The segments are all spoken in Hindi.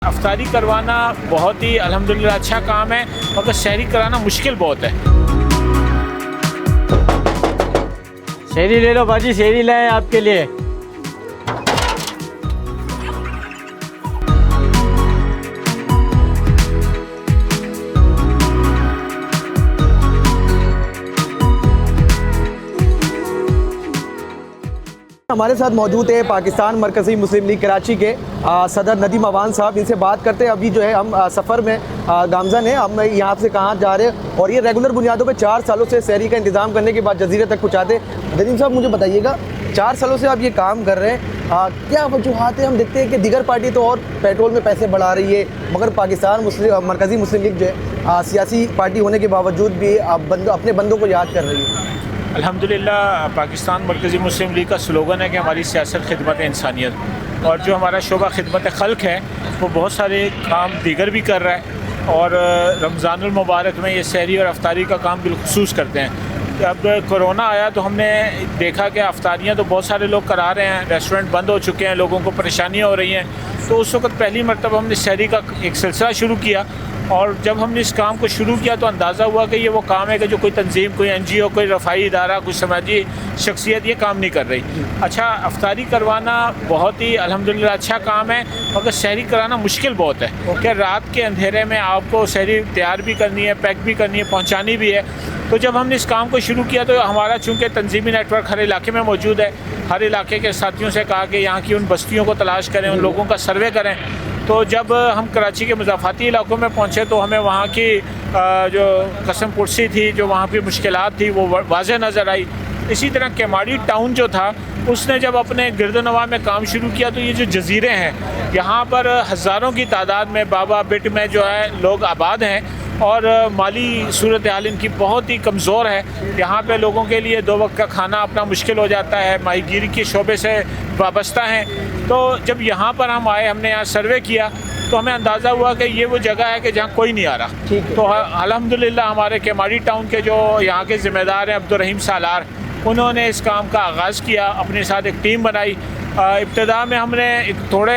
अफ्तारी करवाना बहुत ही अल्हम्दुलिल्लाह अच्छा काम है, मगर सहरी कराना मुश्किल बहुत है। शहरी ले लो बाजी, शहरी लाए आपके लिए। हमारे साथ मौजूद है पाकिस्तान मरकज़ी मुस्लिम लीग कराची के सदर नदीम अवान साहब। इनसे बात करते हैं। अभी जो है हम सफ़र में गामज़न है, हम यहाँ से कहाँ जा रहे हैं और ये रेगुलर बुनियादों पे 4 सालों से सहरी का इंतज़ाम करने के बाद जजीरे तक पहुँचाते। नदीम साहब मुझे बताइएगा, 4 सालों से आप ये काम कर रहे हैं, क्या वजूहात है? हम देखते हैं कि दीगर पार्टी तो और पेट्रोल में पैसे बढ़ा रही है, मगर पाकिस्तान मरकज़ी मुस्लिम लीग जो है सियासी पार्टी होने के बावजूद भी अपने बंदों को याद कर रही है। अल्हम्दुलिल्लाह पाकिस्तान मरकज़ी मुस्लिम लीग का स्लोगन है कि हमारी सियासत खिदमत इंसानियत, और जो हमारा शोबा खिदमत खल्क है वो बहुत सारे काम दीगर भी कर रहा है, और रमज़ानुल मुबारक में ये सहरी और अफ्तारी का काम बिलखुसूस करते हैं। अब कोरोना आया तो हमने देखा कि अफ्तारियाँ तो बहुत सारे लोग करा रहे हैं, रेस्टोरेंट बंद हो चुके हैं, लोगों को परेशानियाँ हो रही हैं। तो उस वक्त पहली मरतबा हमने सहरी का एक सिलसिला शुरू किया, और जब हमने इस काम को शुरू किया तो अंदाज़ा हुआ कि ये वो काम है कि जो कोई तंजीम, कोई NGO, कोई रफ़ाई इदारा, कोई समाजी शख्सियत ये काम नहीं कर रही। अच्छा, अफ्तारी करवाना बहुत ही अल्हम्दुलिल्लाह अच्छा काम है, मगर सहरी कराना मुश्किल बहुत है कि रात के अंधेरे में आपको सहरी तैयार भी करनी है, पैक भी करनी है, पहुँचानी भी है। तो जब हमने इस काम को शुरू किया तो हमारा चूँकि तंजीमी नेटवर्क हर इलाके में मौजूद है, हर इलाके के साथियों से कहा कि यहाँ की उन बस्तियों को तलाश करें, उन लोगों का सर्वे करें। तो जब हम कराची के मुज़ाफ़ाती इलाकों में पहुँचे तो हमें वहाँ की जो कसम पुरसी थी, जो वहाँ की मुश्किलात थी, वो वाज़ेह नज़र आई। इसी तरह केमाड़ी टाउन जो था उसने जब अपने गिरदनवा में काम शुरू किया तो ये जो जजीरे हैं यहाँ पर हज़ारों की तादाद में बाबा बिट में जो है लोग आबाद हैं, और माली सूरत हाल इनकी बहुत ही कमज़ोर है। यहाँ पे लोगों के लिए 2 वक्त का खाना अपना मुश्किल हो जाता है, माहीगीरी के शोबे से वाबस्ता हैं। तो जब यहाँ पर हम आए, हमने यहाँ सर्वे किया तो हमें अंदाज़ा हुआ कि ये वो जगह है कि जहाँ कोई नहीं आ रहा। तो अल्हम्दुलिल्लाह हमारे केमाड़ी टाउन के जो यहाँ के ज़िम्मेदार हैं अब्दुर्रहीम सालार, उन्होंने इस काम का आगाज़ किया, अपने साथ एक टीम बनाई। इब्तिदा में हमने एक थोड़े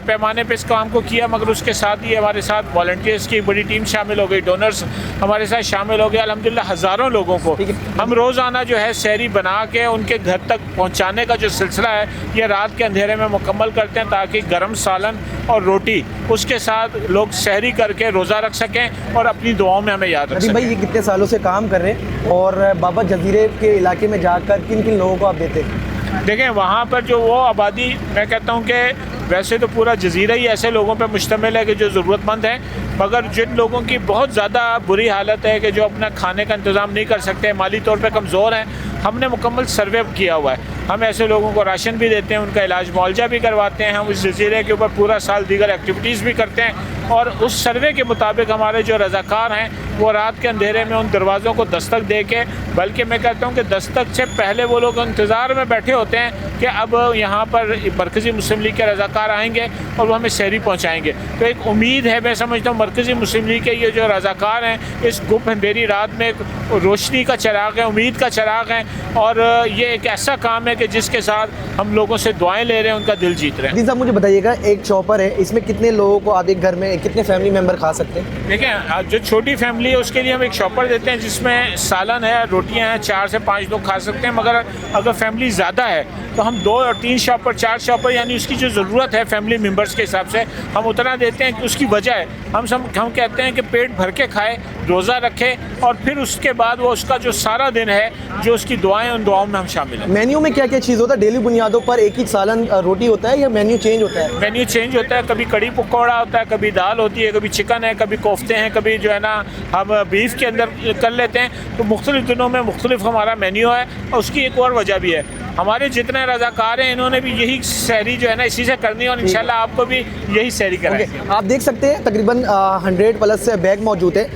पैमाने पे इस काम को किया, मगर उसके साथ ही हमारे साथ वॉलंटियर्स की बड़ी टीम शामिल हो गई, डोनर्स हमारे साथ शामिल हो गए। अल्हम्दुलिल्लाह हज़ारों लोगों को हम रोज़ाना जो है सहरी बना के उनके घर तक पहुंचाने का जो सिलसिला है ये रात के अंधेरे में मुकम्मल करते हैं, ताकि गर्म सालन और रोटी उसके साथ लोग सहरी करके रोज़ा रख सकें और अपनी दुआओं में हमें याद रख सकें। भाई ये कितने सालों से काम कर रहे हैं और बाबा जजीरे के इलाके में जाकर किन किन लोगों को आप देते हैं? देखें, वहाँ पर जो वो आबादी, मैं कहता हूँ कि वैसे तो पूरा जजीरा ही ऐसे लोगों पर मुश्तमिल है कि जो ज़रूरतमंद हैं, मगर जिन लोगों की बहुत ज़्यादा बुरी हालत है कि जो अपना खाने का इंतज़ाम नहीं कर सकते, माली तौर पे कमज़ोर हैं, हमने मुकम्मल सर्वे किया हुआ है। हम ऐसे लोगों को राशन भी देते हैं, उनका इलाज मुआवजा भी करवाते हैं, हम उस जजीरे के ऊपर पूरा साल दीगर एक्टिविटीज़ भी करते हैं, और उस सर्वे के मुताबिक हमारे जो रज़ाकार हैं वो रात के अंधेरे में उन दरवाज़ों को दस्तक दे के, बल्कि मैं कहता हूँ कि दस्तक से पहले वो लोग इंतज़ार में बैठे होते हैं कि अब यहाँ पर मरकज़ी मुस्लिम लीग के रज़ाकार आएंगे और वो हमें सहरी पहुँचाएँगे। तो एक उम्मीद है, मैं समझता हूँ मरकज़ी मुस्लिम लीग के ये जो रज़ाकार हैं इस गुप अंधेरी रात में रोशनी का चिराग है, उम्मीद का चिराग है, और ये एक ऐसा काम है कि जिसके साथ हम लोगों से दुआएं ले रहे हैं, उनका दिल जीत रहे हैं। जी साहब मुझे बताइएगा, एक चॉपर है, इसमें कितने लोगों को आप एक घर में कितने फैमिली मेम्बर खा सकते हैं? देखें, जो छोटी फैमिली है उसके लिए हम एक शॉपर देते हैं जिसमें सालन है, रोटियां हैं, 4 से 5 लोग खा सकते हैं। मगर अगर फैमिली ज़्यादा है तो हम 2 और 3 शॉपर, 4 शॉपर, यानी उसकी जो ज़रूरत है फैमिली मेम्बर्स के हिसाब से हम उतना देते हैं कि उसकी वजह है हम कहते हैं कि पेट भर के खाए, रोज़ा रखे, और फिर उसके बाद वो उसका जो सारा दिन है जो उसकी दुआएं, उन दुआओं में हम शामिल हैं। मेन्यू में क्या क्या चीज़ होता है? डेली बुनियादों पर एक ही सालन रोटी होता है या मेन्यू चेंज होता है? मेन्यू चेंज होता है, कभी कड़ी पकौड़ा होता है, कभी दाल होती है, कभी चिकन है, कभी कोफ्ते हैं, कभी जो है ना हम बीफ के अंदर कर लेते हैं। तो मुख्तलिफ दिनों में मुख्तलिफ हमारा मेन्यू है, और उसकी एक और वजह भी है, हमारे जितने रज़ाकार हैं इन्होंने भी यही सहरी जो है ना इसी से करनी है, और इंशाल्लाह आपको भी यही सहरी कराएंगे। आप देख सकते हैं तकरीबन 100+ से बैग मौजूद है।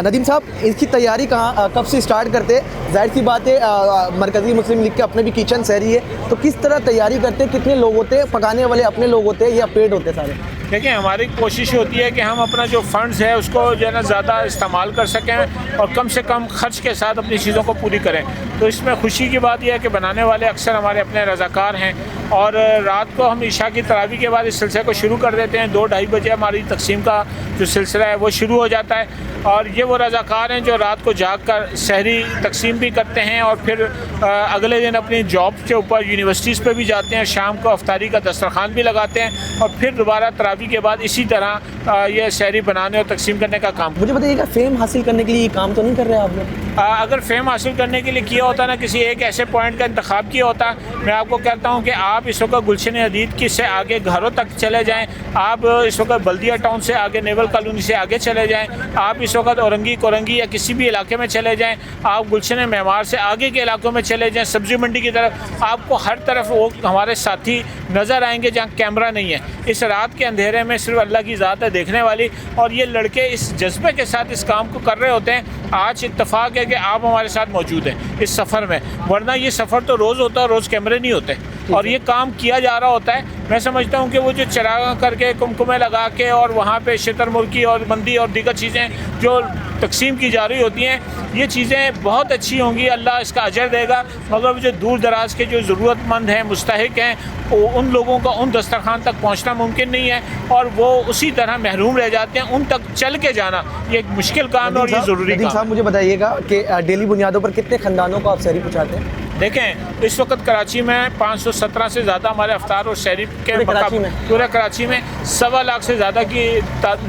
नदीम साहब, इसकी तैयारी कब से स्टार्ट करते हैं? जाहिर सी बात है मरकज़ी मुस्लिम लीग के अपने भी किचन सहरी है, तो किस तरह तैयारी करते हैं? कितने लोग होते हैं? पकाने वाले अपने लोग होते हैं या पेड होते हैं सारे? देखिए हमारी कोशिश होती है कि हम अपना जो फंड्स है उसको जो है ना ज़्यादा इस्तेमाल कर सकें और कम से कम खर्च के साथ अपनी चीज़ों को पूरी करें। तो इसमें खुशी की बात यह है कि बनाने वाले अक्सर हमारे अपने रज़ाकार हैं और रात को हम इशा की तरावी के बाद इस सिलसिले को शुरू कर देते हैं। 2-2:30 बजे हमारी तकसीम का जो सिलसिला है वो शुरू हो जाता है और ये वो रज़ाकार हैं जो रात को जाग कर सहरी तकसीम भी करते हैं और फिर अगले दिन अपनी जॉब के ऊपर यूनिवर्सिटीज़ पे भी जाते हैं, शाम को अफ्तारी का दस्तरखान भी लगाते हैं और फिर दोबारा तरावी के बाद इसी तरह ये सहरी बनाने और तकसीम करने का काम। मुझे बताइएगा, फेम हासिल करने के लिए ये काम तो नहीं कर रहे आप लोग? अगर फेम हासिल करने के लिए किया होता ना, किसी एक ऐसे पॉइंट का इंतखाब किया होता, मैं आपको कहता हूँ कि आप इस वक्त गुलशन हदीद की से आगे घरों तक चले जाएं, आप इस वक्त बल्दिया टाउन से आगे नेवल कॉलोनी से आगे चले जाएं, आप इस वक्त औरंगी कोरंगी या किसी भी इलाके में चले जाएं, आप गुलशन मेमार से आगे के इलाकों में चले जाएं, सब्ज़ी मंडी की तरफ, आपको हर तरफ वो हमारे साथी नज़र आएंगे जहाँ कैमरा नहीं है। इस रात के अंधेरे में सिर्फ अल्लाह की ज़ात है देखने वाली और ये लड़के इस जज्बे के साथ इस काम को कर रहे होते हैं। आज इत्तफाक है कि आप हमारे साथ मौजूद हैं इस सफ़र में, वरना ये सफ़र तो रोज़ होता है, रोज़ कैमरे नहीं होते और ये काम किया जा रहा होता है। मैं समझता हूँ कि वो जो चरागा करके कुमकुमे लगा के और वहाँ पे शतर मुर्गी और मंदी और दीगर चीज़ें जो तकसीम की जा रही होती हैं, ये चीज़ें बहुत अच्छी होंगी, अल्लाह इसका अजर देगा। मगर जो दूर दराज के जो ज़रूरतमंद हैं, मुस्तहिक हैं, उन लोगों का उन दस्तरखान तक पहुँचना मुमकिन नहीं है और वो उसी तरह महरूम रह जाते हैं। उन तक चल के जाना ये एक मुश्किल काम है और ये ज़रूरी काम है। साहब मुझे बताइएगा कि डेली बुनियादों पर कितने ख़ानदानों को आप सहरी पहुँचाते हैं? देखें इस वक्त कराची में 517 से ज़्यादा हमारे अफ्तार और शहरी के पूरे कराची में 1.25 लाख से ज़्यादा की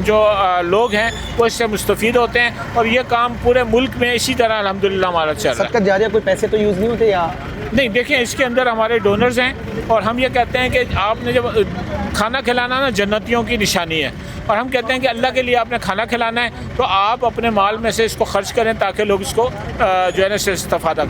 जो लोग हैं वो इससे मुस्तफ़ीद होते हैं और ये काम पूरे मुल्क में इसी तरह अल्हम्दुलिल्लाह हमारा चल रहा है। सदका जारिया कोई पैसे तो यूज़ नहीं होते या नहीं? देखें इसके अंदर हमारे डोनर्स हैं और हम ये कहते हैं कि आपने जब खाना खिलाना ना जन्नतियों की निशानी है और हम कहते हैं कि अल्लाह के लिए आपने खाना खिलाना है तो आप अपने माल में से इसको खर्च करें ताकि लोग इसको जो है ना इस्तेफ़ादा करें।